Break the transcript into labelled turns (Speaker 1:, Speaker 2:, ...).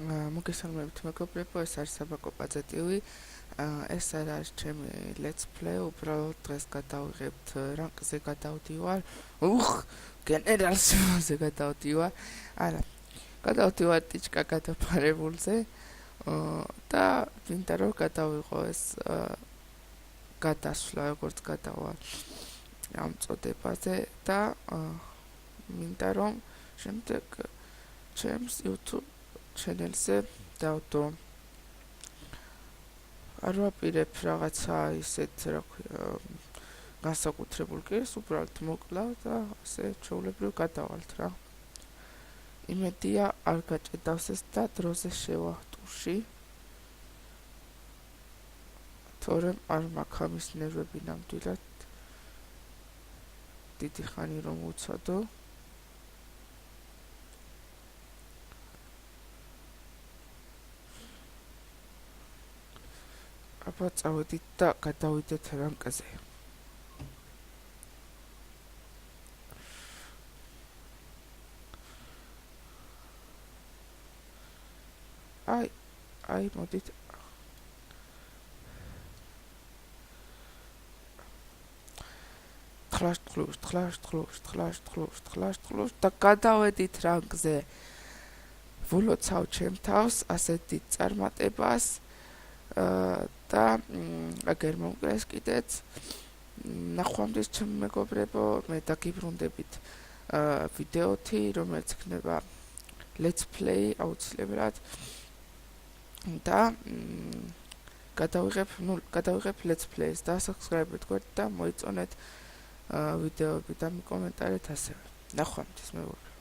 Speaker 1: მოგესალმებით მეგობრებო, ეს არის საბაკოპაძე TV. ეს არის ჩემი let's play, უბრალოდ დღეს გადავიღებთ რანკზე გადავდივარ. გენერალზე გადავდივარ. არა, გადავდივარ ტიჩკა გადაფარებულზე. და მინდა რომ გადავიღო ეს გადასვლა, როგორც გადავალ ამ წოდებაზე და მინდა რომ შემდეგ ჩემს YouTube channel-ზე დავდო. არ ვაპირებ რაღაცა ისეთ, რა ქვია, განსაკუთრებულ კერს, უბრალოდ მოკლავ და ასე ჩვეულებრივ გადავალთ რა. იმედია არ გაჭედავს ეს და დროზე შევა ტურში. თორემ არ მაქვს ამის ნერვები ნამდვილად. დიდი ხანი რომ უცადო. აბა წავედით და გადავიდეთ რანკზე. აი მოდით. ხლაშ და გადავედით რანკზე. ვულოცავ ჩემ თავს ასეთი წარმატებას. და აგერ მომკლეს კიდეც ნახვამდის ჩემი მეგობრებო, მე დაგიბრუნდებით ვიდეოთი, რომელიც იქნება let's play აუცილებლად და გადავიღებ let's play-ს და subscribe-ით გვერდით და მოიწონეთ ვიდეოები და მიკომენტარეთ ასევე. ნახვამდის მეგობრებო.